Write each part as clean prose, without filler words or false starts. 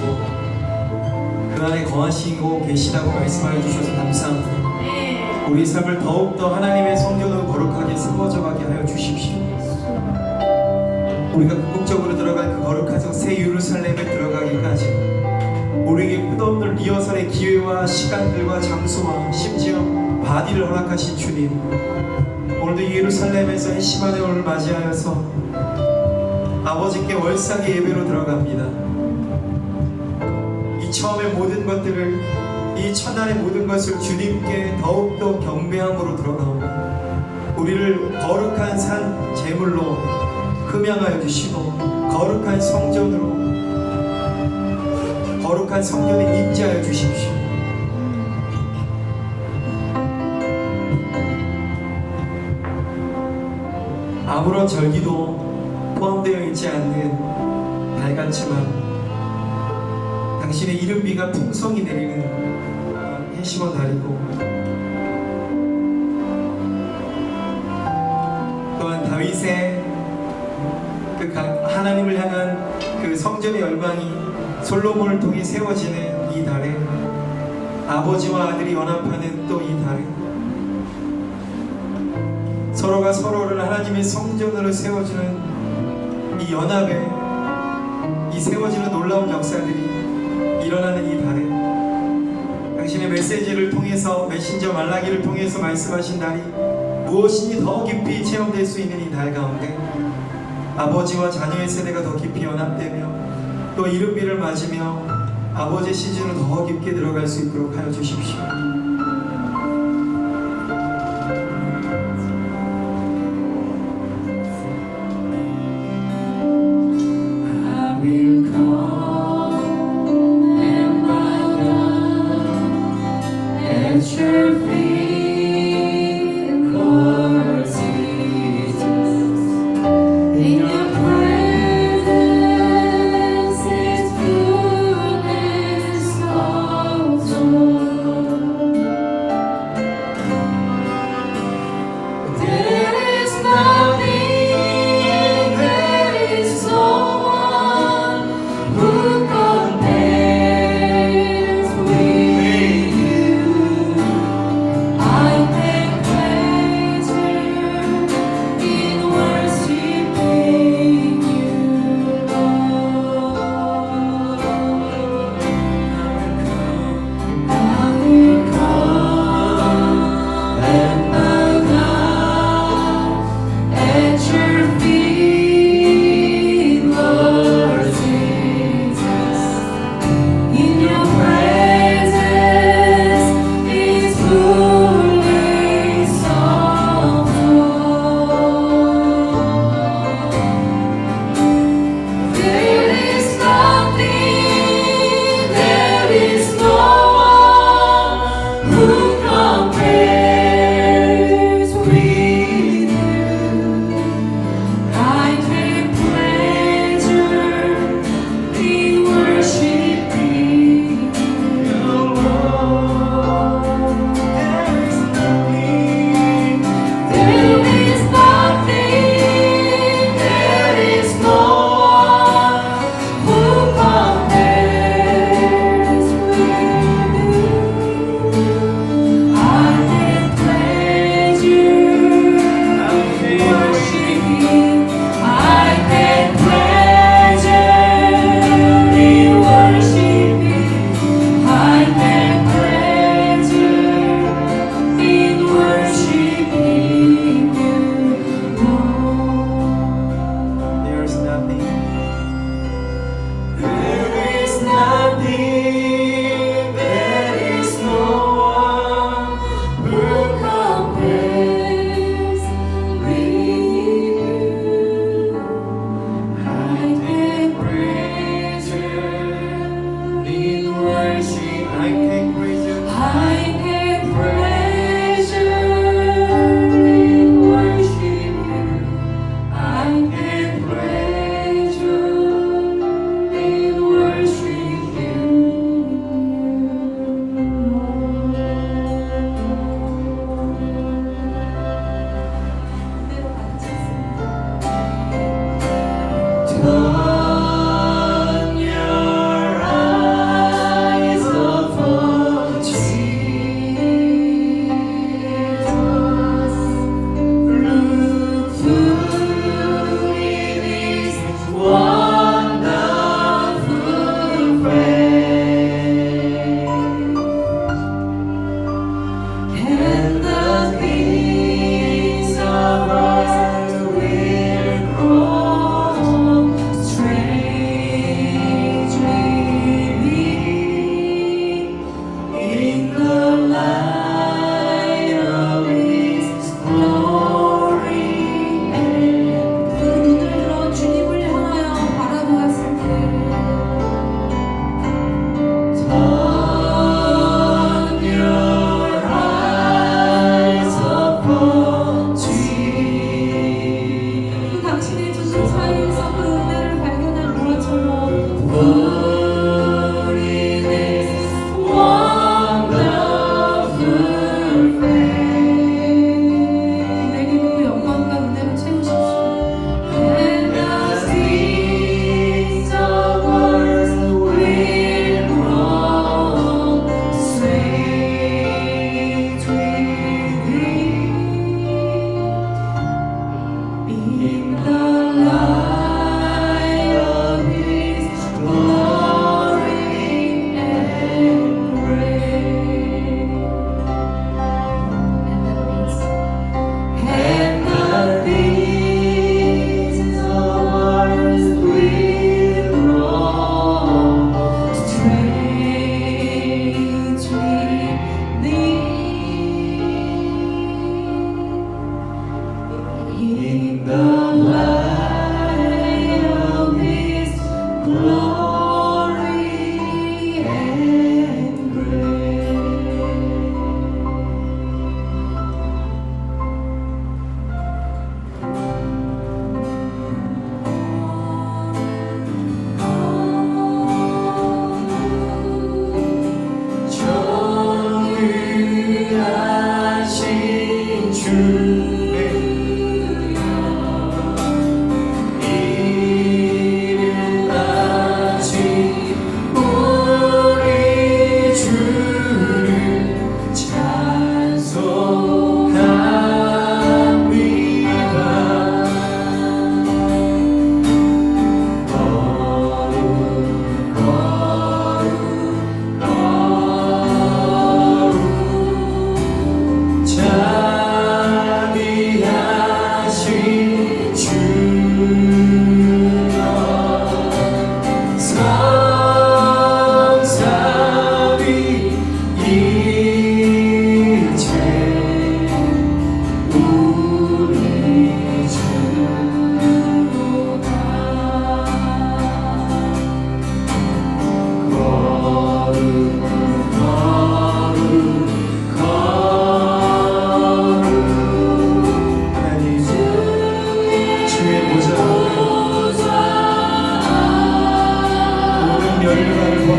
주시고 그 안에 거하시고 계시다고 말씀하여 주셔서 감사합니다. 우리 삶을 더욱더 하나님의 성전으로 거룩하게 세워져가게 하여 주십시오. 우리가 궁극적으로 들어갈 그 거룩한 성 새 예루살렘에 들어가기까지 우리에게 끝없는 리허설의 기회와 시간들과 장소와 심지어 바디를 허락하신 주님, 오늘도 이 예루살렘에서 해시반의 오늘 맞이하여서 아버지께 월삭의 예배로 들어갑니다. 이 처음의 모든 것들을, 이 첫날의 모든 것을 주님께 더욱더 경배함으로 들어가오니 우리를 거룩한 산 제물로 흠양하여 주시고 거룩한 성전으로, 거룩한 성전에 임재하여 주십시오. 아무런 절기도 포함되어 있지 않는 달같지만 당신의 이른비가 풍성히 내리는 해시원 달이고, 또한 다윗의 그 하나님을 향한 그 성전의 열망이 솔로몬을 통해 세워지는 이 달에, 아버지와 아들이 연합하는 또 이 달에 서로가 서로를 하나님의 성전으로 세워주는 이 연합에, 이 세워지는 놀라운 역사들이 일어나는 이 달에 당신의 메시지를 통해서, 메신저 말라기를 통해서 말씀하신 날이 무엇이니 더 깊이 체험될 수 있는 이 달 가운데 아버지와 자녀의 세대가 더 깊이 연합되며 또 이른비를 맞으며 아버지의 시즌을 더 깊게 들어갈 수 있도록 하여 주십시오.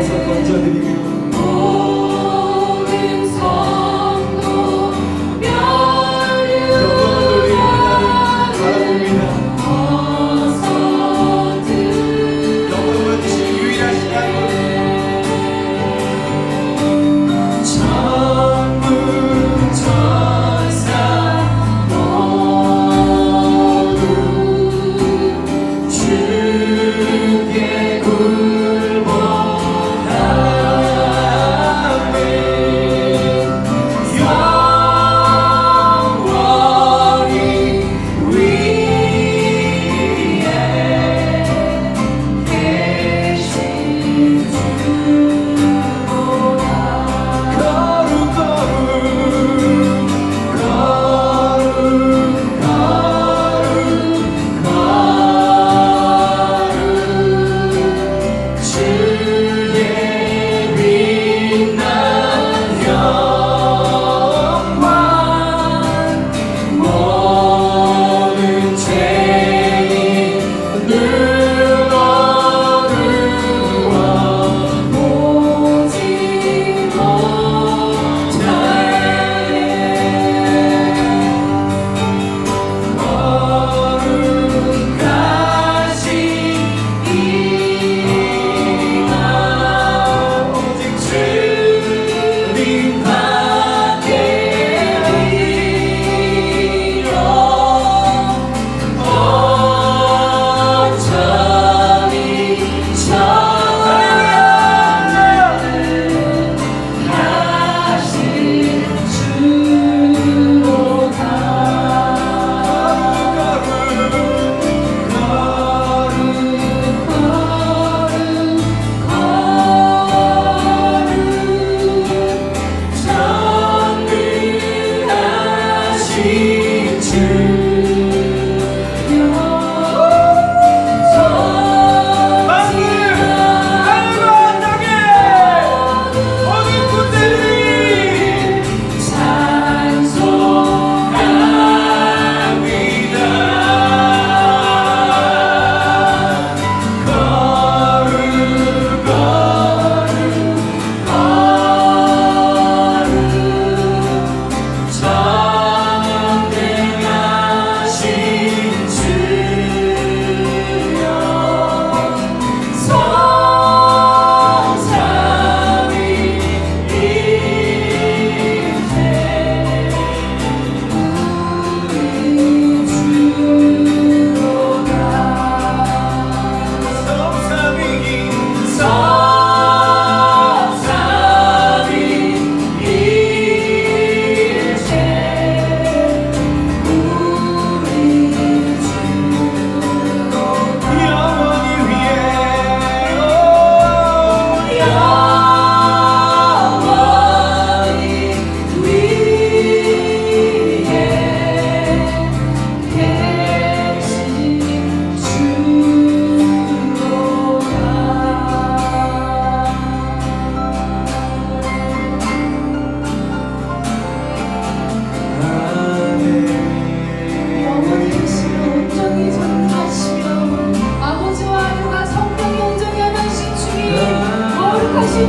잡아서 던져드리며 모든 성도 멸류관을 영광을 돌리는 하나님을 바라봅니다. 어서 영광을 주신 유일하신 하나님, 천부 천사 모두 주께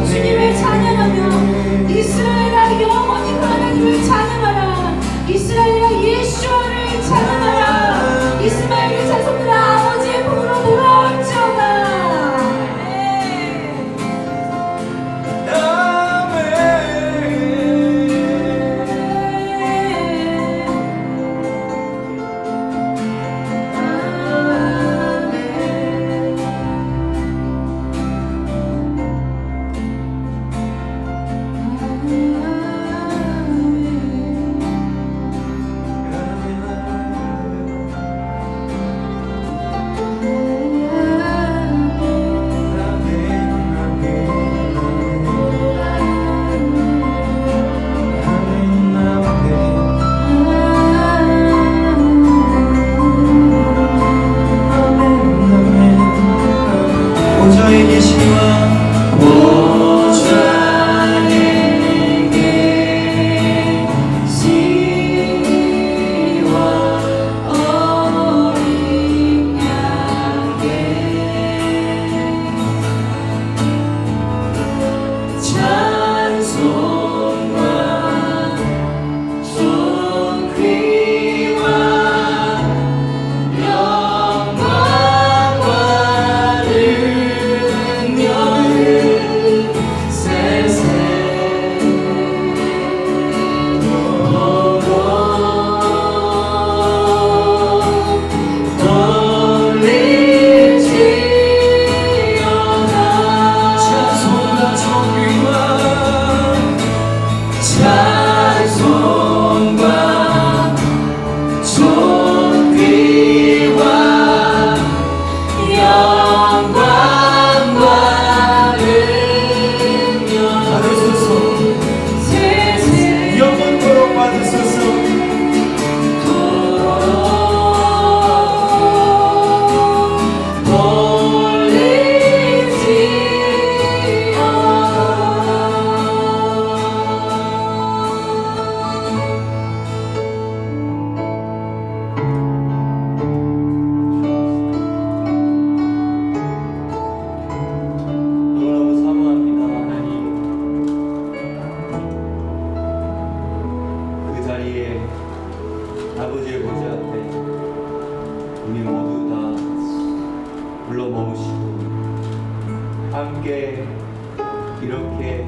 주님을 찬양하며 이스라엘아 영원히 하나님을 찬양하라. 이스라엘아 예수와를 찬양하라. 이스마엘의 자손들아 아버지의 품으로 돌아올지어다. 이렇게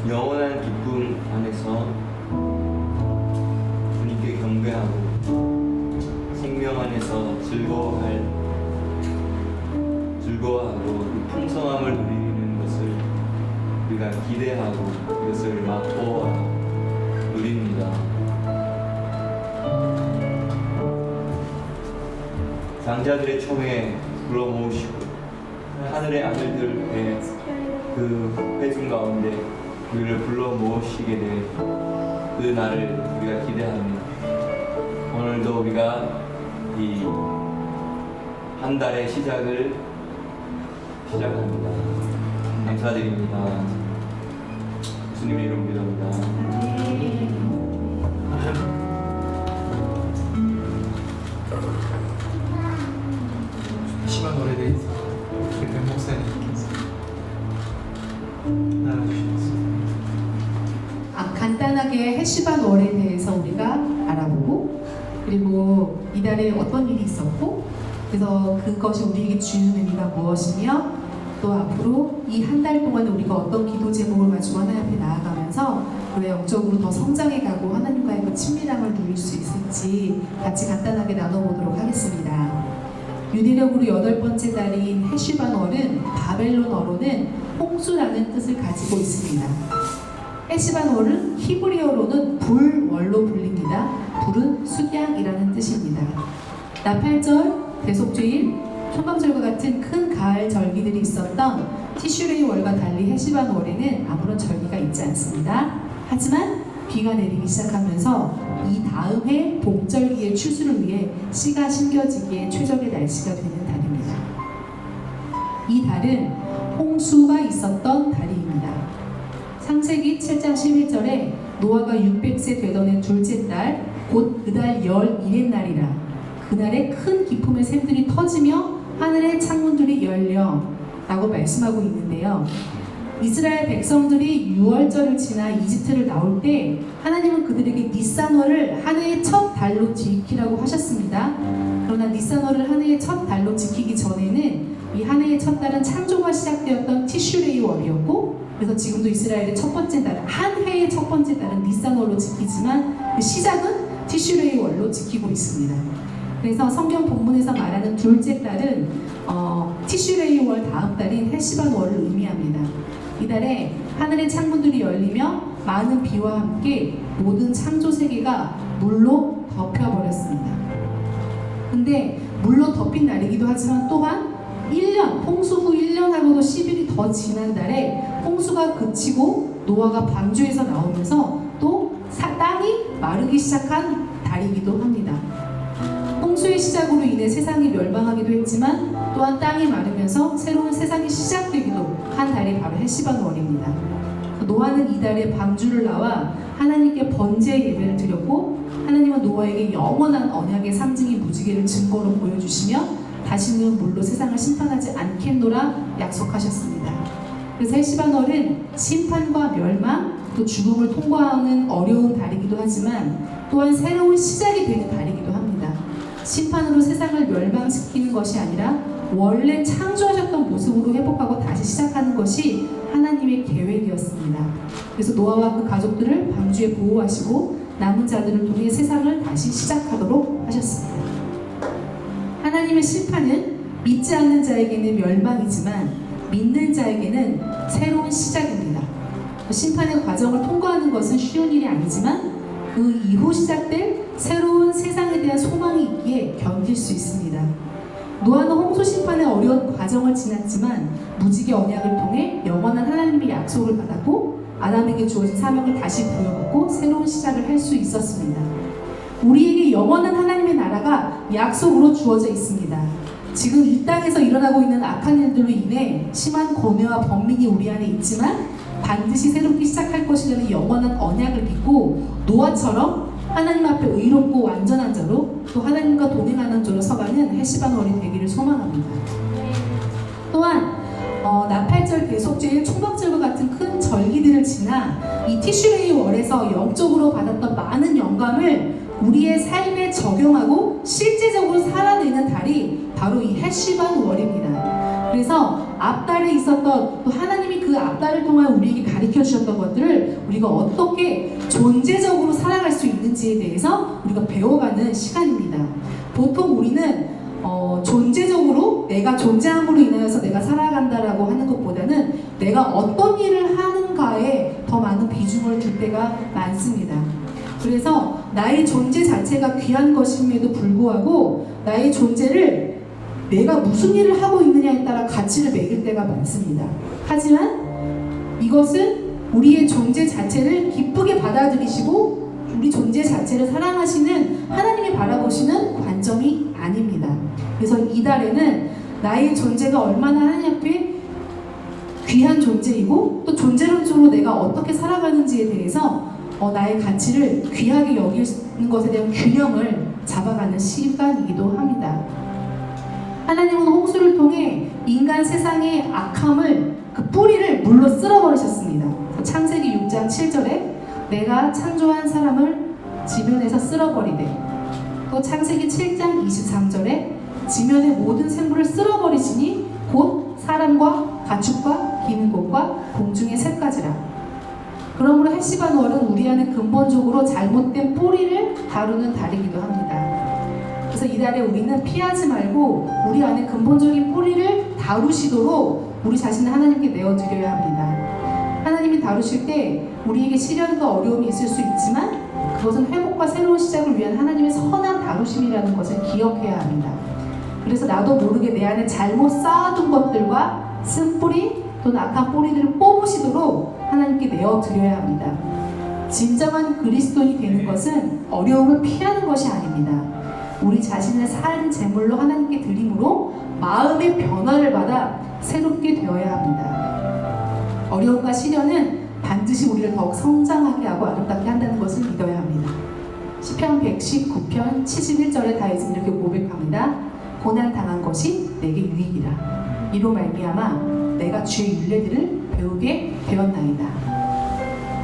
영원한 기쁨 안에서 주님께 경배하고 생명 안에서 즐거워하고 그 풍성함을 누리는 것을 우리가 기대하고 이것을 맛보아 누립니다. 장자들의 총에 불러 모으시고 하늘의 아들들의 그 회중 가운데 우리를 불러 모으시게 될 그 날을 우리가 기대합니다. 오늘도 우리가 이 한 달의 시작합니다. 감사드립니다. 예수님의 이름 기도합니다. 심한 노래에 대해서 김 목사님께서 나눠주셨습니다. 간단하게 해시반 월에 대해서 우리가 알아보고, 그리고 이달에 어떤 일이 있었고, 그래서 그것이 우리에게 주는 의미가 무엇이며, 또 앞으로 이 한 달 동안 우리가 어떤 기도 제목을 가지고 하나님 앞에 나아가면서 우리가 영적으로 더 성장해가고 하나님과의 그 친밀함을 누릴 수 있을지 같이 간단하게 나눠보도록 하겠습니다. 유대력으로 8번째 달인 해시반월은 바벨론어로는 홍수라는 뜻을 가지고 있습니다. 해시반월은 히브리어로는 불월로 불립니다. 불은 숙양이라는 뜻입니다. 나팔절, 대속죄일, 총각절과 같은 큰 가을 절기들이 있었던 티슈레이 월과 달리 해시반월에는 아무런 절기가 있지 않습니다. 하지만 비가 내리기 시작하면서 이 다음 해 복절기의 추수를 위해 씨가 심겨지기에 최적의 날씨가 되는 달입니다. 이 달은 홍수가 있었던 달입니다. 창세기 7장 11절에 노아가 600세 되던 해 둘째 달, 곧 그달 11의 날이라. 그날에 큰 기품의 샘들이 터지며 하늘의 창문들이 열려 라고 말씀하고 있는데요. 이스라엘 백성들이 6월절을 지나 이집트를 나올 때 하나님은 그들에게 니산월을 한 해의 첫 달로 지키라고 하셨습니다. 그러나 니산월을 한 해의 첫 달로 지키기 전에는 이 한 해의 첫 달은 창조가 시작되었던 티슈레이 월이었고, 그래서 지금도 이스라엘의 첫 번째 달은, 한 해의 첫 번째 달은 니산월로 지키지만 그 시작은 티슈레이 월로 지키고 있습니다. 그래서 성경 본문에서 말하는 둘째 달은 티슈레이 월 다음 달인 해시반 월을 의미합니다. 이달에 하늘의 창문들이 열리며 많은 비와 함께 모든 창조 세계가 물로 덮여버렸습니다. 근데 물로 덮인 날이기도 하지만 또한 1년, 홍수 후 1년하고도 10일이 더 지난 달에 홍수가 그치고 노아가 방주에서 나오면서 또 땅이 마르기 시작한 달이기도 합니다. 홍수의 시작으로 인해 세상이 멸망하기도 했지만 또한 땅이 마르면서 새로운 세상이 시작되기도 한 달이 바로 해시반 월입니다. 노아는 이달에 방주를 나와 하나님께 번제 예배를 드렸고, 하나님은 노아에게 영원한 언약의 상징인 무지개를 증거로 보여주시며 다시는 물로 세상을 심판하지 않겠노라 약속하셨습니다. 그래서 해시반 월은 심판과 멸망, 또 죽음을 통과하는 어려운 달이기도 하지만 또한 새로운 시작이 되는 달이기도 합니다. 심판으로 세상을 멸망시키는 것이 아니라 원래 창조하셨던 모습으로 회복하고 다시 시작하는 것이 하나님의 계획이었습니다. 그래서 노아와 그 가족들을 방주에 보호하시고 남은 자들을 통해 세상을 다시 시작하도록 하셨습니다. 하나님의 심판은 믿지 않는 자에게는 멸망이지만 믿는 자에게는 새로운 시작입니다. 심판의 과정을 통과하는 것은 쉬운 일이 아니지만 그 이후 시작될 새로운 세상에 대한 소망이 있기에 견딜 수 있습니다. 노아는 홍수 심판의 어려운 과정을 지났지만 무지개 언약을 통해 영원한 하나님의 약속을 받았고 아담에게 주어진 사명을 다시 부여받고 새로운 시작을 할 수 있었습니다. 우리에게 영원한 하나님의 나라가 약속으로 주어져 있습니다. 지금 이 땅에서 일어나고 있는 악한 일들로 인해 심한 고뇌와 번민이 우리 안에 있지만 반드시 새롭게 시작할 것이라는 영원한 언약을 믿고 노아처럼 하나님 앞에 의롭고 완전한 자로 또 하나님과 동행하는 자로 서가는 해시반 월이 되기를 소망합니다. 또한 나팔절, 대속죄일, 총각절과 같은 큰 절기들을 지나 이 티슈레이 월에서 영적으로 받았던 많은 영감을 우리의 삶에 적용하고 실제적으로 살아내는 달이 바로 이 해시반 월입니다. 그래서 앞달에 있었던 또 하나님이 그 달을 통한 우리에게 가르쳐 주셨던 것들을 우리가 어떻게 존재적으로 살아갈 수 있는지에 대해서 우리가 배워가는 시간입니다. 보통 우리는 존재적으로 내가 존재함으로 인하여서 내가 살아간다라고 하는 것보다는 내가 어떤 일을 하는가에 더 많은 비중을 둘 때가 많습니다. 그래서 나의 존재 자체가 귀한 것임에도 불구하고 나의 존재를 내가 무슨 일을 하고 있느냐에 따라 가치를 매길 때가 많습니다. 하지만 이것은 우리의 존재 자체를 기쁘게 받아들이시고 우리 존재 자체를 사랑하시는 하나님이 바라보시는 관점이 아닙니다. 그래서 이달에는 나의 존재가 얼마나 하나님 앞에 귀한 존재이고 또 존재론적으로 내가 어떻게 살아가는지에 대해서 나의 가치를 귀하게 여기는 것에 대한 균형을 잡아가는 시간이기도 합니다. 하나님은 홍수를 통해 인간 세상의 악함을 그 뿌리를 물로 쓸어버리셨습니다. 창세기 6장 7절에 내가 창조한 사람을 지면에서 쓸어버리되, 또 창세기 7장 23절에 지면의 모든 생물을 쓸어버리시니 곧 사람과 가축과 기는 곳과 공중의 새까지라. 그러므로 헬시바누얼은 우리 안에 근본적으로 잘못된 뿌리를 다루는 달이기도 합니다. 그래서 이 달에 우리는 피하지 말고 우리 안에 근본적인 뿌리를 다루시도록 우리 자신을 하나님께 내어드려야 합니다. 하나님이 다루실 때 우리에게 시련과 어려움이 있을 수 있지만 그것은 회복과 새로운 시작을 위한 하나님의 선한 다루심이라는 것을 기억해야 합니다. 그래서 나도 모르게 내 안에 잘못 쌓아둔 것들과 쓴뿌리 또는 악한 뿌리들을 뽑으시도록 하나님께 내어드려야 합니다. 진정한 그리스도인이 되는 것은 어려움을 피하는 것이 아닙니다. 우리 자신을 산 제물로 하나님께 드림으로 마음의 변화를 받아 새롭게 되어야 합니다. 어려움과 시련은 반드시 우리를 더욱 성장하게 하고 아름답게 한다는 것을 믿어야 합니다. 시편 119편 71절에 다윗은 이렇게 고백합니다. 고난 당한 것이 내게 유익이라. 이로 말미암아 내가 주의 율례들을 배우게 되었나이다.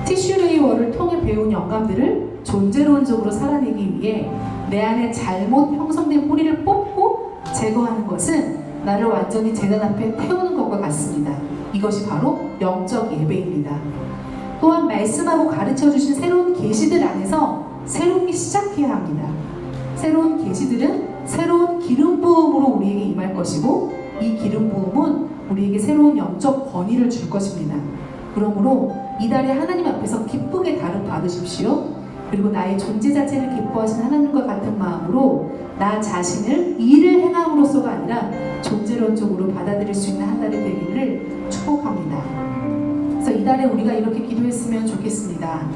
티슈레이워를 통해 배운 영감들을 존재론적으로 살아내기 위해 내 안에 잘못 형성된 뿌리를 뽑고 제거하는 것은 나를 완전히 제단 앞에 태우는 것과 같습니다. 이것이 바로 영적 예배입니다. 또한 말씀하고 가르쳐주신 새로운 계시들 안에서 새롭게 시작해야 합니다. 새로운 계시들은 새로운 기름 부음으로 우리에게 임할 것이고 이 기름 부음은 우리에게 새로운 영적 권위를 줄 것입니다. 그러므로 이달에 하나님 앞에서 기쁘게 다름 받으십시오. 그리고 나의 존재 자체를 기뻐하시는 하나님과 같은 마음으로 나 자신을 일을 행함으로써가 아니라 존재론적으로 받아들일 수 있는 한 달이 되기를 축복합니다. 그래서 이달에 우리가 이렇게 기도했으면 좋겠습니다.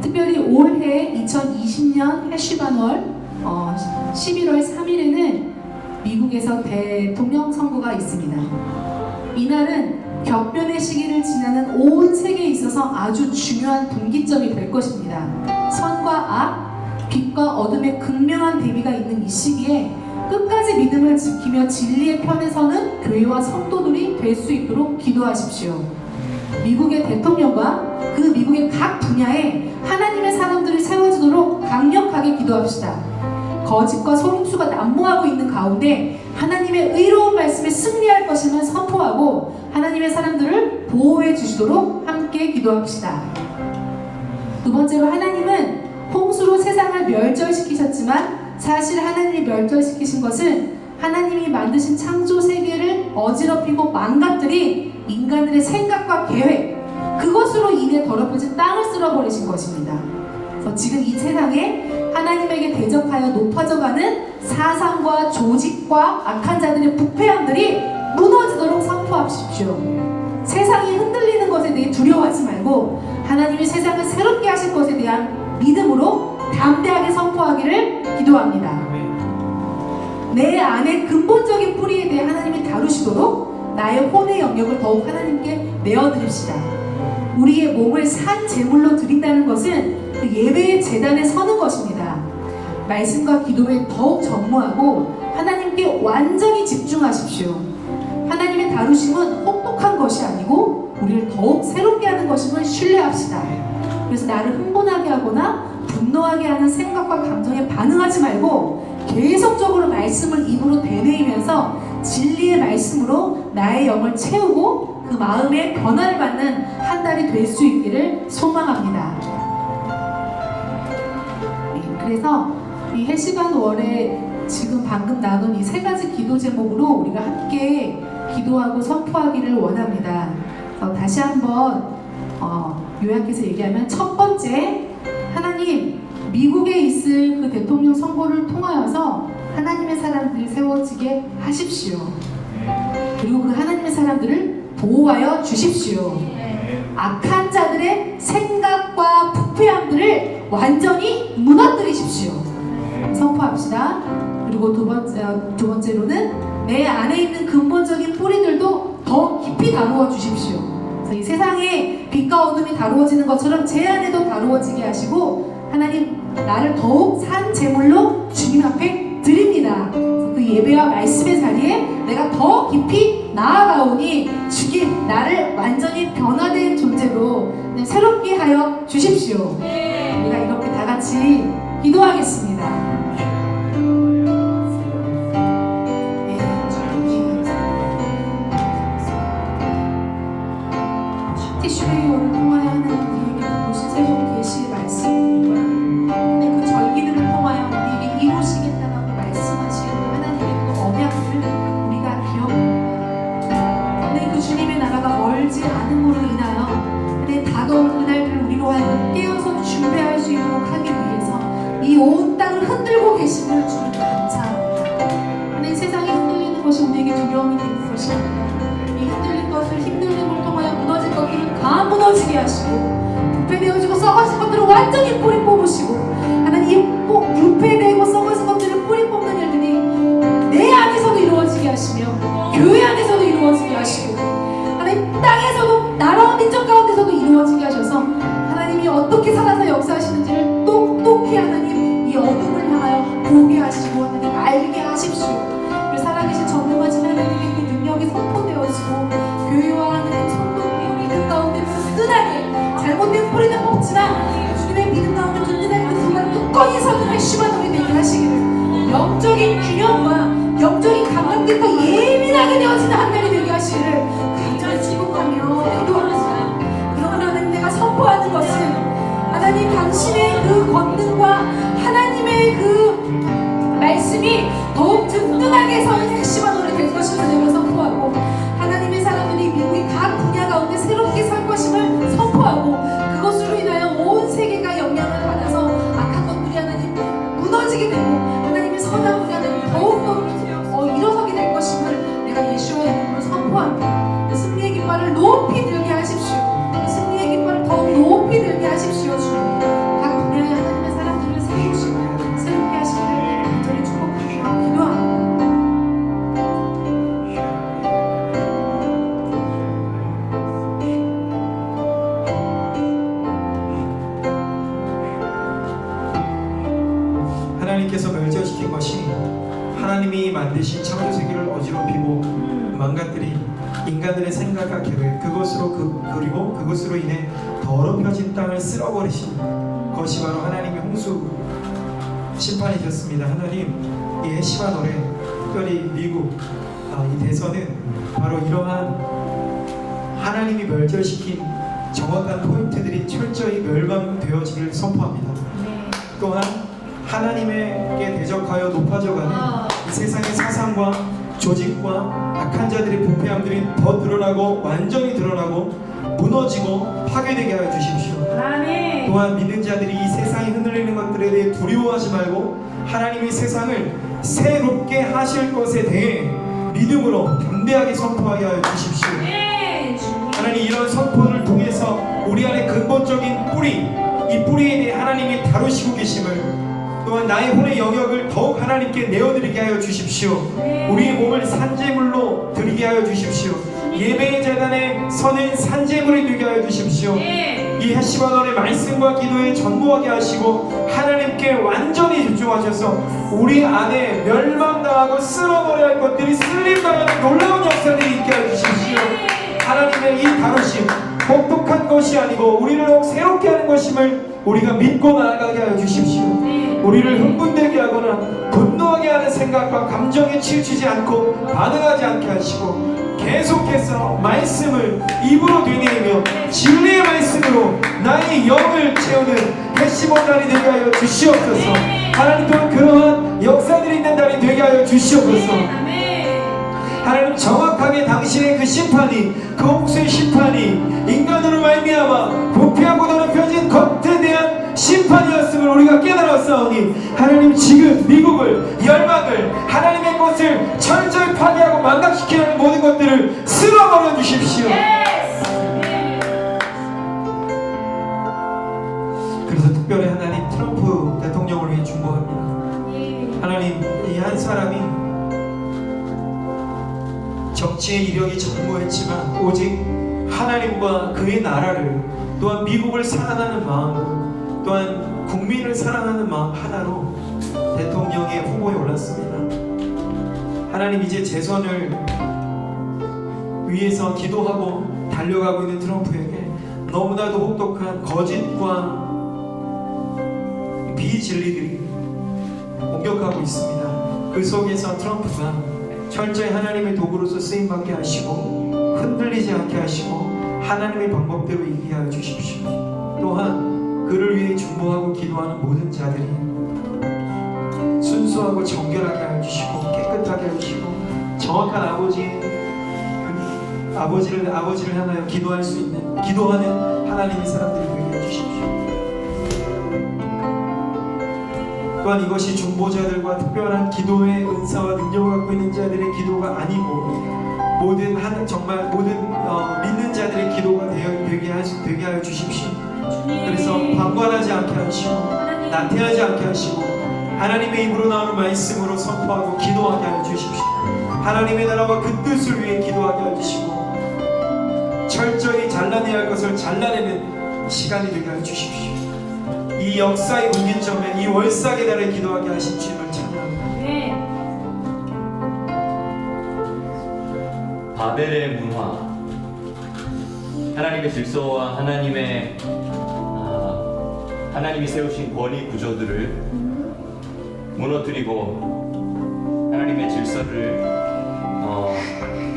특별히 올해 2020년 헬시바누얼 11월 3일에는 미국에서 대통령 선거가 있습니다. 이날은 격변의 시기를 지나는 온 세계에 있어서 아주 중요한 분기점이 될 것입니다. 선과 악, 빛과 어둠의 극명한 대비가 있는 이 시기에 끝까지 믿음을 지키며 진리의 편에 서는 교회와 성도들이 될 수 있도록 기도하십시오. 미국의 대통령과 그 미국의 각 분야에 하나님의 사람들이 세워지도록 강력하게 기도합시다. 거짓과 속임수가 난무하고 있는 가운데 하나님의 의로운 말씀에 승리할 것임을 선포하고 하나님의 사람들을 보호해 주시도록 함께 기도합시다. 두 번째로, 하나님은 홍수로 세상을 멸절시키셨지만 사실 하나님이 멸절시키신 것은 하나님이 만드신 창조 세계를 어지럽히고 망가뜨린 인간들의 생각과 계획, 그것으로 인해 더럽혀진 땅을 쓸어버리신 것입니다. 그래서 지금 이 세상에 하나님에게 대적하여 높아져가는 사상과 조직과 악한 자들의 부패함들이 무너지도록 선포하십시오. 세상이 흔들리는 것에 대해 두려워하지 말고 하나님이 세상을 새롭게 하실 것에 대한 믿음으로 담대하게 선포하기를 기도합니다. 내 안에 근본적인 뿌리에 대해 하나님이 다루시도록 나의 혼의 영역을 더욱 하나님께 내어드립시다. 우리의 몸을 산 제물로 드린다는 것은 그 예배의 제단에 서는 것입니다. 말씀과 기도에 더욱 전무하고 하나님께 완전히 집중하십시오. 하나님의 다루심은 혹독한 것이 아니고 우리를 더욱 새롭게 하는 것임을 신뢰합시다. 그래서 나를 흥분하게 하거나 분노하게 하는 생각과 감정에 반응하지 말고 계속적으로 말씀을 입으로 되뇌이면서 진리의 말씀으로 나의 영을 채우고 그 마음의 변화를 받는 한 달이 될 수 있기를 소망합니다. 네, 그래서 이 해시반 월에 지금 방금 나눈 이 세 가지 기도 제목으로 우리가 함께 기도하고 선포하기를 원합니다. 다시 한번 요약해서 얘기하면, 첫 번째, 하나님, 미국에 있을 그 대통령 선거를 통하여서 하나님의 사람들이 세워지게 하십시오. 그리고 그 하나님의 사람들을 보호하여 주십시오. 악한 자들의 생각과 부패함들을 완전히 무너뜨리십시오. 선포합시다. 그리고 두 번째로는 내 안에 있는 근본적인 뿌리들도 더 깊이 다루어 주십시오. 그래서 이 세상에 빛과 어둠이 다루어지는 것처럼 제 안에도 다루어지게 하시고, 하나님, 나를 더욱 산 제물로 주님 앞에 드립니다. 그 예배와 말씀의 자리에 내가 더 깊이 나아가오니 주님, 나를 완전히 변화된 존재로 새롭게 하여 주십시오. 우리가 이렇게 다 같이 기도하겠습니다. 티슈레이오를 통하여 하나님 우리에게 무엇이 새로운 계시의 말씀과 그 절기들을 통하여 우리에게 이루시겠다라고 말씀하시는 하나님의 그 언약을 우리가 기억합니다. 근데 그 주님의 나라가 멀지 않음으로 인하여 근데 다가올 그날을 우리로 하여금 깨어서 준비할 수 있도록 하기 위해서 이 온 땅을 흔들고 계심을 주님 감사합니다. 근데 세상이 흔들리는 것이 우리에게 두려움이 되는 것이 아니라 이 흔들린 것을 힘들림을 통하여 무너진 것들을 다 무너지게 하시고, 부패되어지고 썩어진 것들을 완전히 뿌리 뽑으시고, 하나님, 부패되고 썩어진 것들을 뿌리 뽑는 일들이 내 안에서도 이루어지게 하시며 교회 안에서도 이루어지게 하시고, 하나님, 땅에서도 나라와 민족 가운데서도 이루어지게 하셔서 하나님이 어떻게 살아서 역사하시는지를 똑똑히 하나님 이 어둠을 향하여 보게 하시고 하나님 알게 하십시오. 그리고 살아계신 전능하신 하나님의 그 능력이 선포되어지고, 교회와 하나님 성도들이 믿음 가운데 든든하게, 잘못된 뿌리는 뽑지만 주님의 믿음 가운데 든든하게 그 순간 굳건히 서는 해시반월이 되게 하시기를, 영적인 균형과 영적인 감각들과 예민하게 되어지는 한 달이 되게 하시기를 간절히 축복하며 기도합니다. 그러면 하나님, 내가 선포하는 것은 하나님 당신의 그 권능과 하나님의 그 말씀이 더욱 든든하게 서는 핵심한월이 될 것임을 내가 선포하고, 하나님의 사람들이 미국의 각 분야 가운데 새롭게 살 것임을 선포하고, 그것으로 인하여 온 세계가 영향을 받아서 악한 것들이 하나님 무너지게 되고, 하나님의 선한 분야는 더욱더 일어서게 될 것임을 내가 예수와의 이름으로 선포합니다. 그 승리의 깃발을 높이 들게 하십시오. 그 승리의 깃발을 더욱 높이 들게 하십시오. 주님, 각 분야의 하나님의 사람들을 세우시고 새롭게 하시기를 간절히 축복하며 기도합니다. 하나님께서 멸절시킨 것이 하나님이 만드신 창조 세계를 어지럽히고 망가뜨린 인간들의 생각과 계획, 그리고 그것으로 인해 더럽혀진 땅을 쓸어버리신 것이 바로 하나님의 홍수 심판이셨습니다. 하나님, 이 해시반월에 특별히 미국 이 대선은 바로 이러한 하나님이 멸절시킨 정확한 포인트들이 철저히 멸망되어지기를 선포합니다. 또한 하나님에게 대적하여 높아져가는 이 세상의 사상과 조직과 악한 자들의 부패함들이 더 드러나고 완전히 드러나고 무너지고 파괴되게 하여 주십시오. 또한 믿는 자들이 이 세상이 흔들리는 것들에 대해 두려워하지 말고 하나님이 세상을 새롭게 하실 것에 대해 믿음으로 담대하게 선포하게 하여 주십시오. 하나님, 이런 선포를 통해서 우리 안에 근본적인 뿌리, 이 뿌리에 대해 하나님이 다루시고 계심을, 또한 나의 혼의 영역을 더욱 하나님께 내어드리게 하여 주십시오. 우리의 몸을 산제물로 드리게 하여 주십시오. 예배의 재단에 서는 산제물이 되게 하여 주십시오. 이 해시반월의 말씀과 기도에 전무하게 하시고 하나님께 완전히 집중하셔서 우리 안에 멸망당하고 쓸어버려야 할 것들이 쓸림당하는 놀라운 역사들이 있게 하여 주십시오. 하나님의 이 다루심, 복독한 것이 아니고 우리를 더욱 새롭게 하는 것임을 우리가 믿고 나아가게 하여 주십시오. 우리를 흥분되게 하거나 분노하게 하는 생각과 감정에 치우치지 않고 반응하지 않게 하시고, 계속해서 말씀을 입으로 되뇌이며 진리의 말씀으로 나의 영을 채우는 해시본 날이 되게 하여 주시옵소서. 하나님 또 그러한 역사들이 있는 날이 되게 하여 주시옵소서. 하나님 정확하게 당신의 그 심판이, 그 홍수의 심판이 인간으로 말미암아 부패하고 더럽혀진 것에 대한 심판이었음을 우리가 깨달았사오니 하나님 지금 미국을, 열방을, 하나님의 것을 철저히 파괴하고 망각시키는 모든 것들을 쓸어버려 주십시오. 그래서 특별히 하나님 트럼프 대통령을 위해 중보합니다. 하나님 이 한 사람이 정치의 이력이 전무했지만 오직 하나님과 그의 나라를, 또한 미국을 사랑하는 마음, 또한 국민을 사랑하는 마음 하나로 대통령의 후보에 올랐습니다. 하나님 이제 재선을 위해서 기도하고 달려가고 있는 트럼프에게 너무나도 혹독한 거짓과 비진리들이 공격하고 있습니다. 그 속에서 트럼프가 철저히 하나님의 도구로서 쓰임받게 하시고 흔들리지 않게 하시고 하나님의 방법대로 이기게 하여 주십시오. 또한 그를 위해 중보하고 기도하는 모든 자들이 순수하고 정결하게 하여 주시고 깨끗하게 하여 주시고 정확한 아버지를 향하여 기도할 수 있는, 기도하는 하나님의 사람들이 되게 하여 주십시오. 또한 이것이 중보자들과 특별한 기도의 은사와 능력을 갖고 있는 자들의 기도가 아니고 모든 정말 모든 믿는 자들의 기도가 되게 하여 주십시오. 그래서 방관하지 않게 하시고 나태하지 않게 하시고 하나님의 입으로 나오는 말씀으로 선포하고 기도하게 하여 주십시오. 하나님의 나라와 그 뜻을 위해 기도하게 하여 주시고 철저히 잘라내야 할 것을 잘라내는 시간이 되게 하여 주십시오. 이 역사의 분기점에 이 월삭의 달에 기도하게 하신 주님을 찬양합니다. 바벨의 문화, 하나님의 질서와 하나님이 세우신 권위 구조들을 무너뜨리고 하나님의 질서를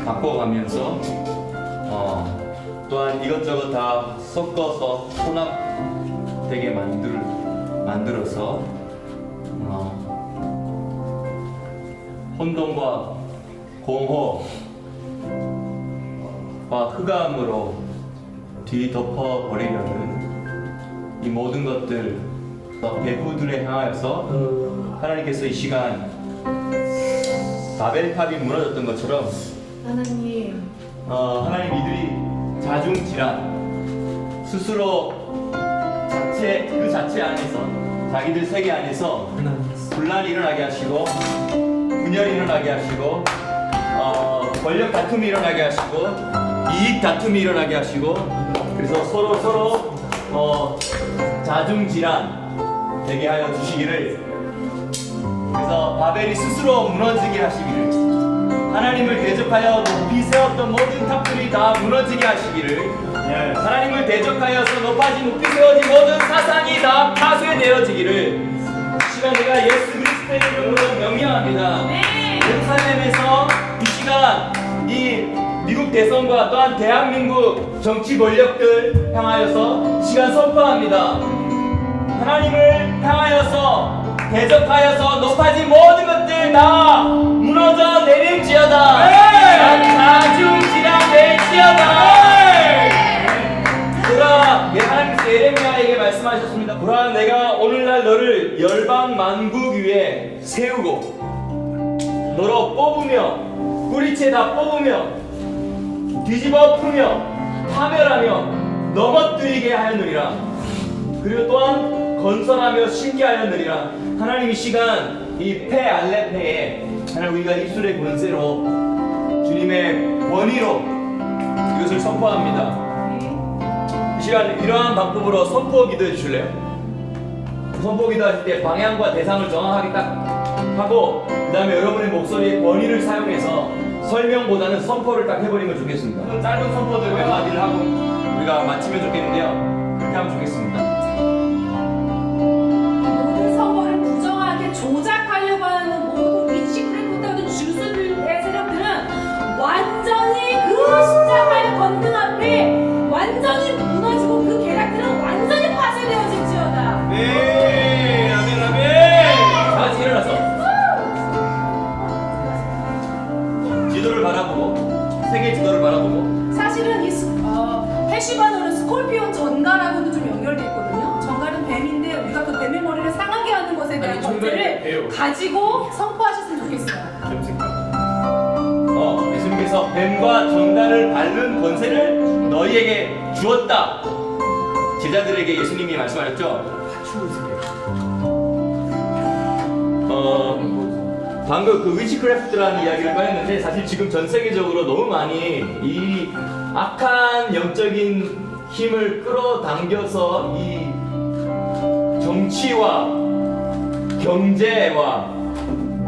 바꿔가면서 또한 이것저것 다 섞어서 혼합되게 만들어서 혼돈과 공허와 흑암으로 뒤덮어버리려는 이 모든 것들 배후들에 향하여서 하나님께서 이 시간 바벨탑이 무너졌던 것처럼 하나님 하나님 이들이 자중질환 스스로 그 자체 안에서 자기들 세계 안에서 분란이 일어나게 하시고 분열이 일어나게 하시고 권력 다툼이 일어나게 하시고 이익 다툼이 일어나게 하시고 그래서 서로 자중질환 되게 하여 주시기를, 그래서 바벨이 스스로 무너지게 하시기를, 하나님을 대적하여 높이 세웠던 모든 탑들이 다 무너지게 하시기를, 하나님을 대적하여서 높이 세워진 모든 사상이 다 파쇄되어지기를 시간 내가 예수 그리스도의 이름으로 명령합니다. 예루살렘에서 이 시간 이 미국 대선과 또한 대한민국 정치 권력들 향하여서 시간 선포합니다. 하나님을 향하여서 대적하여서 높아진 모든 것들 다 무너져 내릴지어다. 자중질환 될지어다. 보라, 하나님께서 예레미야에게 말씀하셨습니다. 보라, 내가 오늘날 너를 열방 만국 위에 세우고 너로 뽑으며 뿌리채 다 뽑으며 뒤집어 엎으며 파멸하며 넘어뜨리게 하였느니라. 그리고 또한 건설하며 신게 하였느니라. 하나님 이 시간 이 페알레페에 하나님 우리가 입술의 권세로 주님의 권위로 이것을 선포합니다. 이 시간 이러한 방법으로 선포 기도해 주실래요? 선포 기도하실 때 방향과 대상을 정확하게 딱 하고 그 다음에 여러분의 목소리의 권위를 사용해서 설명보다는 선포를 딱 해버리면 좋겠습니다. 짧은 선포들 몇 마디를 하고 우리가 마치면 좋겠는데요. 그렇게 하면 좋겠습니다. 모든 선거를 부정하게 조작하려고 하는 모든 위치크래프트하는 주술의 세력들은 완전히 완전히 무너지고 그 계략들은 완전히 파쇄되어질지어다. 네, 아멘, 아멘. 다 같이 일어나서 지도를 바라보고 세계 지도를 바라보고. 사실은 이 해시반어는 스콜피온 전갈하고도 좀 연결돼 있거든요. 전갈은 뱀인데 우리가 그 뱀의 머리를 상하게 하는 것에 대한 아니, 전갈이 배요. 권세를 가지고 선포하셨으면 좋겠어요. 예수님께서 뱀과 전갈을 밟는 권세를 너희에게 주었다. 제자들에게 예수님이 말씀하셨죠. 방금 그 위치크래프트라는 이야기를 꺼냈는데 사실 지금 전 세계적으로 너무 많이 이 악한 영적인 힘을 끌어당겨서 이 정치와 경제와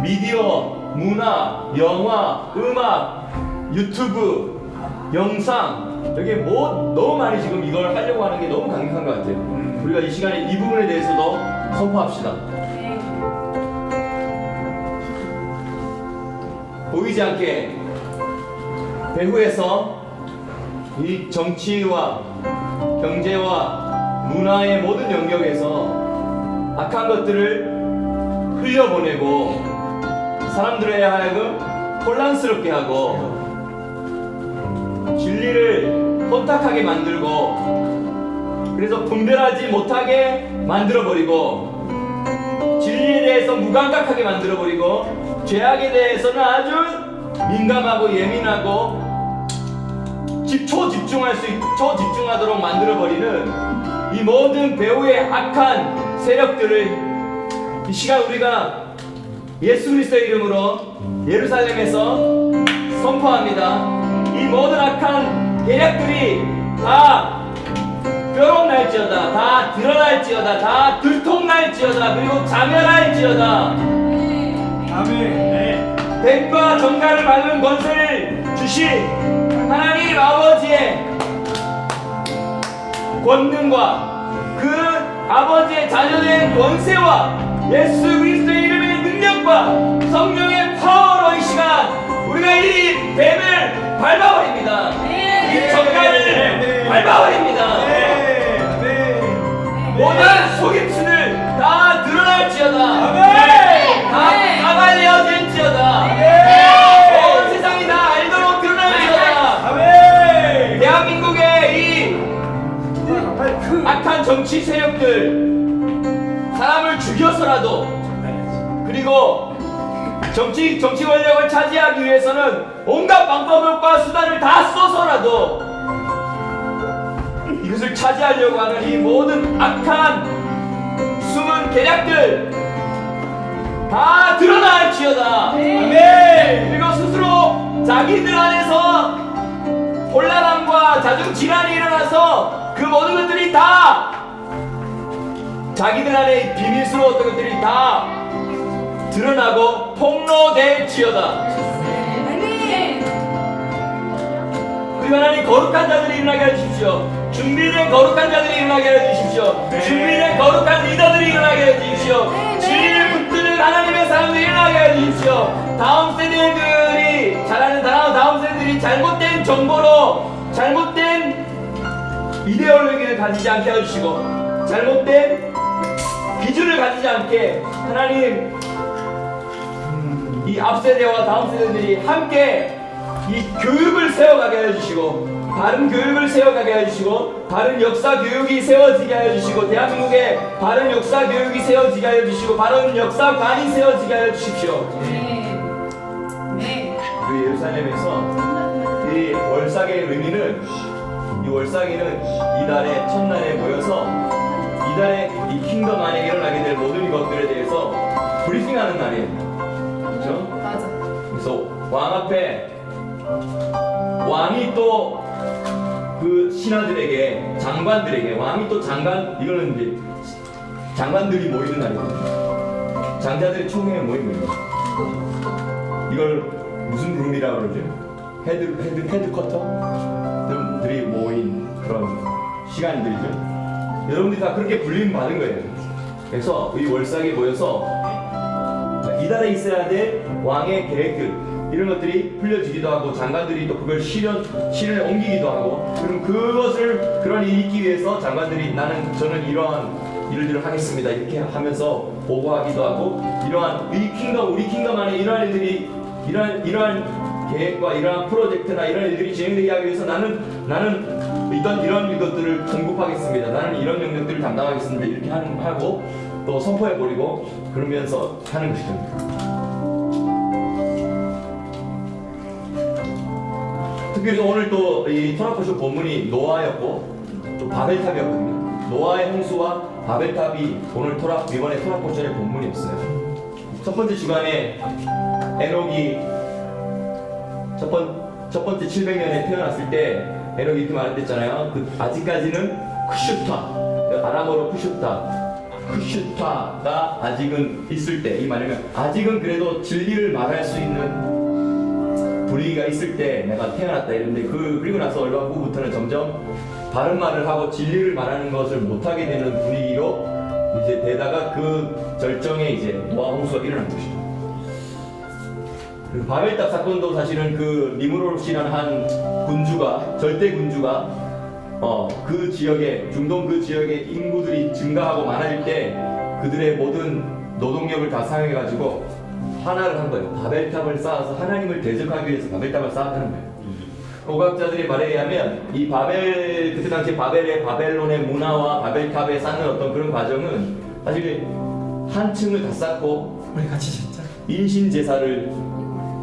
미디어, 문화, 영화, 음악, 유튜브, 영상 여기 뭐 너무 많이 지금 이걸 하려고 하는 게 너무 강력한 것 같아요. 우리가 이 시간에 이 부분에 대해서도 선포합시다. 네. 보이지 않게 배후에서 이 정치와 경제와 문화의 모든 영역에서 악한 것들을 흘려보내고 사람들에 하여금 혼란스럽게 하고 진리를 혼탁하게 만들고 그래서 분별하지 못하게 만들어버리고 진리에 대해서 무감각하게 만들어버리고 죄악에 대해서는 아주 민감하고 예민하고 초집중하도록 만들어버리는 이 모든 배후의 악한 세력들을 이 시간 우리가 예수 그리스도의 이름으로 예루살렘에서 선포합니다. 이 모든 악한 계략들이 다 뾰록날지어다, 다 드러날지어다, 다 들통날지어다, 그리고 자멸할지어다. 아멘. 뱀과 전갈을 밟는 권세를 주신 하나님 아버지의 권능과 그 아버지의 자녀된 권세와 예수 그리스도의 이름의 능력과 성령의 파워로 이 시간 우리가 이 뱀을 밟아버립니다. 이 전갈을 밟아버립니다. 모든 속임수를 다 드러날지어다. 다 까발려질지어다. 온 세상이 다 알도록 드러날지어다. 대한민국의 이 악한 정치 세력들 사람을 죽여서라도 그리고 정치 권력을 차지하기 위해서는 온갖 방법과 수단을 다 써서라도 이것을 차지하려고 하는 이 모든 악한 숨은 계략들 다 드러날지어다. 그리고 스스로 자기들 안에서 혼란함과 자중질환이 일어나서 그 모든 것들이 다 자기들 안에 비밀스러웠던 것들이 다 드러나고 폭로될지어다. 우리 하나님 거룩한 자들이 일어나게 해주십시오. 준비된 거룩한 자들이 일어나게 해주십시오. 준비된 거룩한 리더들이 일어나게 해주십시오. 진리를 붙드는 하나님의 사람들이 일어나게 해주십시오. 다음 세대들이 자라는 다음 세대들이 잘못된 정보로 잘못된 이데올로기를 가지지 않게 해주시고 잘못된 기준을 가지지 않게 하나님 이 앞세대와 다음 세대들이 함께 이 교육을 세워가게 해주시고 바른 교육을 세워가게 해주시고 바른 역사 교육이 세워지게 해주시고 대한민국에 바른 역사 교육이 세워지게 해주시고 바른 역사관이 세워지게 해주십시오. 그 예루살렘에서 이 월삭의 의미는 이 월삭이는 이달의 첫날에 모여서 이달에 이 킹덤 안에 일어나게 될 모든 것들에 대해서 브리핑하는 날이에요. 그렇죠? 맞아. 그래서 왕 앞에 왕이 또 그 신하들에게 장관들에게 왕이 또 이거는 이제 장관들이 모이는 날이거든요. 장자들의 총회에 모이는 거예요. 이걸 무슨 룸이라고 그러죠? 헤드쿼터들이 모인 그런 시간들이죠. 여러분들이 다 그렇게 불림 받은 거예요. 그래서 이 월삭에 모여서 이달에 있어야 될 왕의 계획들 이런 것들이 풀려지기도 하고 장관들이 또 그걸 실현에 옮기기도 하고 그럼 그런 일이 있기 위해서 장관들이 저는 이러한 일들을 하겠습니다 이렇게 하면서 보고하기도 하고 우리 킹덤 안에 이러한 일들이 이러한 계획과 이러한 프로젝트나 이런 일들이 진행되게 하기 위해서 나는 이런 것들을 공급하겠습니다. 나는 이런 영역들을 담당하겠습니다. 이렇게 하고 또 선포해버리고 그러면서 하는 것이죠. 특별히 오늘 또 이 토라포쇼 본문이 노아였고 또 바벨탑이었거든요. 노아의 홍수와 바벨탑이 이번에 토라포쇼의 본문이었어요. 첫 번째 주간에 에녹이 첫 번째 700년에 태어났을 때 에녹이 이렇게 말했잖아요. 아직까지는 쿠슈타, 아람어로 쿠슈타가 아직은 있을 때, 이 말이면 아직은 그래도 진리를 말할 수 있는 분위기가 있을 때 내가 태어났다 이랬는데 그리고 나서 얼마 후부터는 점점 바른 말을 하고 진리를 말하는 것을 못하게 되는 분위기로 이제 되다가 그 절정에 이제 노아 홍수가 일어난 것이죠. 그 바벨탑 사건도 사실은 그 니므롯이라는 한 절대 군주가 그 지역에 중동 그 지역의 인구들이 증가하고 많아질 때 그들의 모든 노동력을 다 사용해가지고 하나를 한 거예요. 바벨탑을 쌓아서 하나님을 대적하기 위해서 바벨탑을 쌓았다는 거예요. 고각자들의 말에 의하면 그때 당시 바벨론의 문화와 바벨탑에 쌓는 어떤 그런 과정은 사실 한 층을 다 쌓고 우리 같이 진짜 인신제사를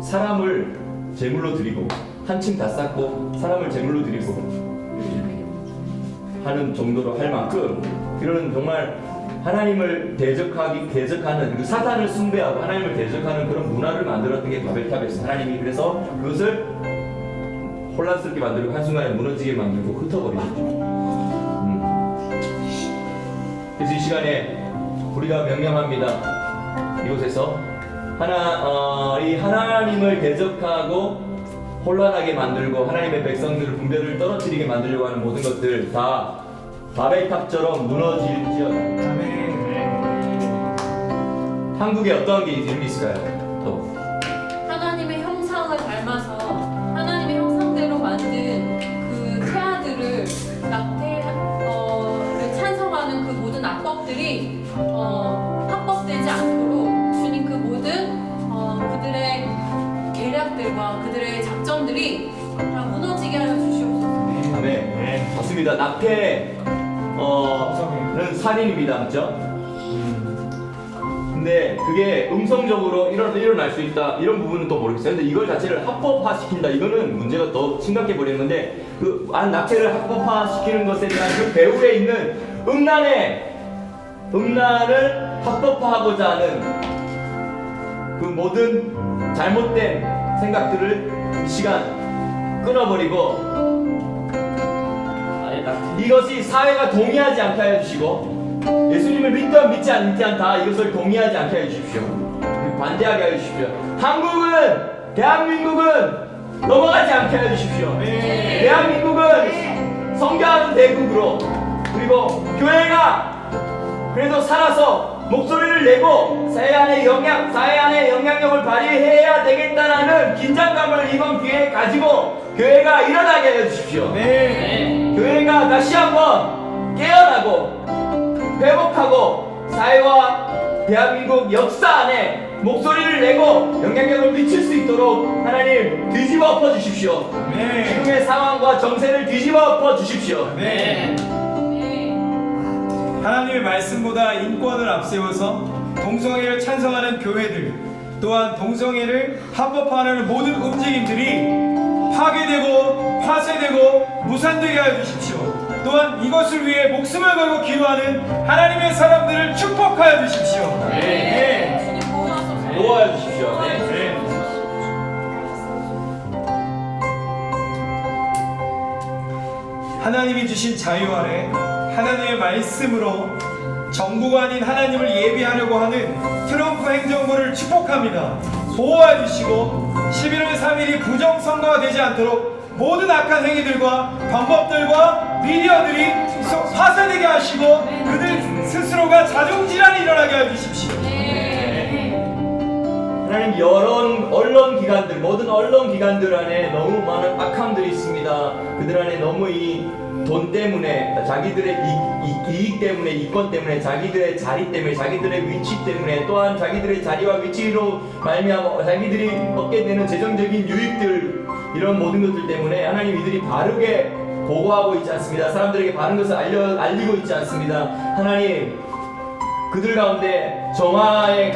사람을 제물로 드리고 한 층 다 쌓고 사람을 제물로 드리고 하는 정도로 할 만큼 이런 정말 하나님을 대적하는 그 사탄을 숭배하고 하나님을 대적하는 그런 문화를 만들었던 게 바벨탑이었어요. 하나님이 그래서 그것을 혼란스럽게 만들고 한순간에 무너지게 만들고 흩어버리셨죠. 그래서 이 시간에 우리가 명령합니다. 이곳에서 이 하나님을 대적하고 혼란하게 만들고 하나님의 백성들을 분별을 떨어뜨리게 만들려고 하는 모든 것들 다 바벨탑처럼 무너질지어다. 아멘. 한국에 어떤 게 이런 게 있을까요? 또 하나님의 형상을 닮아서 하나님의 형상대로 만든 그 태아들을 낙태를 찬성하는 그 모든 악법들이 합법되지 않도록 주님 그 모든 그들의 계략들과 그들의 작전들이 다 무너지게 하여 주시옵소서. 네, 맞습니다. 낙태는 살인입니다, 맞죠? 근데 그게 음성적으로 일어날 수 있다 이런 부분은 또 모르겠어요. 근데 이걸 자체를 합법화시킨다 이거는 문제가 더 심각해 버리는 건데 그 낙태를 합법화시키는 것에 대한 그 배후에 있는 음란을 합법화하고자 하는 그 모든 잘못된 생각들을 이 시간 끊어버리고 이것이 사회가 동의하지 않게 하여 주시고 예수님을 믿든 믿지 않든 다 이것을 동의하지 않게 하여 주십시오. 그리고 반대하게 하여 주십시오. 대한민국은 넘어가지 않게 하여 주십시오. 네. 대한민국은 성교하는 대국으로 그리고 교회가 그래도 살아서 목소리를 내고 사회 안에 영향력을 발휘해야 되겠다라는 긴장감을 이번 기회에 가지고 교회가 일어나게 하여 주십시오. 네. 교회가 다시 한번 깨어나고 회복하고 사회와 대한민국 역사 안에 목소리를 내고 영향력을 미칠 수 있도록 하나님 뒤집어 엎어 주십시오. 네. 지금의 상황과 정세를 뒤집어 엎어 주십시오. 네. 하나님의 말씀보다 인권을 앞세워서 동성애를 찬성하는 교회들 또한 동성애를 합법화하는 모든 움직임들이 파괴되고 파쇄되고 무산되게 하여 주십시오. 또한 이것을 위해 목숨을 걸고 기도하는 하나님의 사람들을 축복하여 주십시오. 네. 주님 보호하소서. 도와여 주십시오. 네. 네. 하나님이 주신 자유 아래 하나님의 말씀으로 정부가 아닌 하나님을 예비하려고 하는 트럼프 행정부를 축복합니다. 보호해 주시고 11월 3일이 부정선거가 되지 않도록 모든 악한 행위들과 방법들과 미디어들이 파쇄되게 하시고 그들 스스로가 자중질환이 일어나게 해주십시오. 하나님 여러 언론 기관들, 모든 언론 기관들 안에 너무 많은 악함들이 있습니다. 그들 안에 너무 이 돈 때문에, 자기들의 이익 때문에, 이권 때문에, 자기들의 자리 때문에, 자기들의 위치 때문에, 또한 자기들의 자리와 위치로 말미암아 자기들이 얻게 되는 재정적인 유익들, 이런 모든 것들 때문에 하나님 이들이 바르게 보고하고 있지 않습니다. 사람들에게 바른 것을 알리고 있지 않습니다. 하나님 그들 가운데 정화의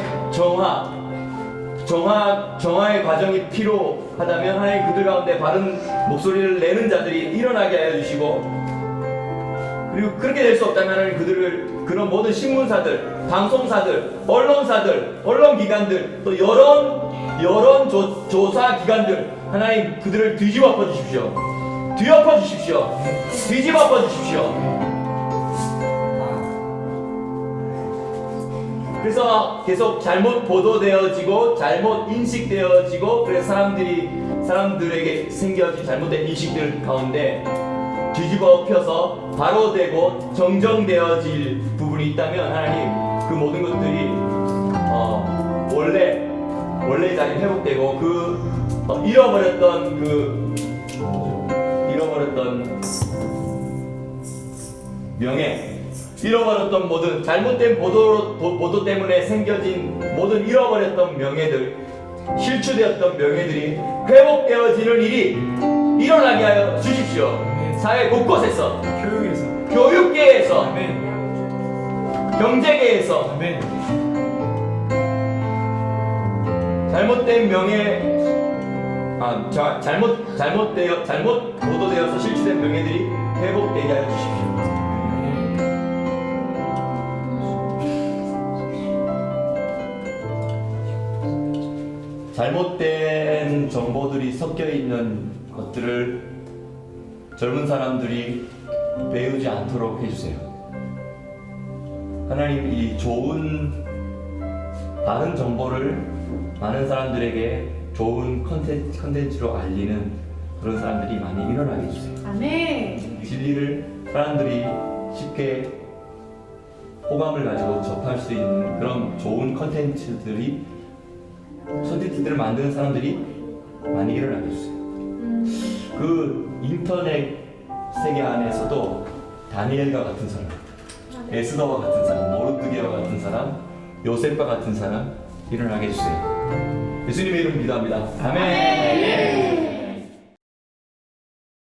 과정이 필요하다면 하나님 그들 가운데 바른 목소리를 내는 자들이 일어나게 하여 주시고, 그리고 그렇게 될 수 없다면 하나님 그들을, 그런 모든 신문사들, 방송사들, 언론사들, 언론기관들, 또 여론 조사 기관들, 하나님 그들을 뒤집어 엎어 주십시오. 뒤엎어 주십시오. 뒤집어 엎어 주십시오. 그래서 계속 잘못 보도되어지고 잘못 인식되어지고, 그래서 사람들에게 생겨진 잘못된 인식들 가운데 뒤집어 펴서 바로 되고 정정되어질 부분이 있다면 하나님 그 모든 것들이 원래 자리 회복되고 잃어버렸던 명예, 잃어버렸던 모든 잘못된 보도 때문에 생겨진 모든 잃어버렸던 명예들, 실추되었던 명예들이 회복되어지는 일이 일어나게 하여 주십시오. 사회 곳곳에서, 교육에서, 교육계에서, 아멘. 경제계에서 아멘. 잘못된 잘못 보도되어서 실추된 명예들이 회복되게 하여 주십시오. 잘못된 정보들이 섞여 있는 것들을 젊은 사람들이 배우지 않도록 해주세요. 하나님 이 좋은 바른 정보를 많은 사람들에게 좋은 컨텐츠로 알리는 그런 사람들이 많이 일어나게 해주세요. 아멘. 진리를 사람들이 쉽게 호감을 가지고 접할 수 있는 그런 좋은 컨텐츠들을 만드는 사람들이 많이 일어나게 해주세요. 그 인터넷 세계 안에서도 다니엘과 같은 사람, 에스더와 같은 사람, 모르드게와 같은 사람, 요셉과 같은 사람 일어나게 해주세요. 예수님의 이름 기도합니다. 아멘.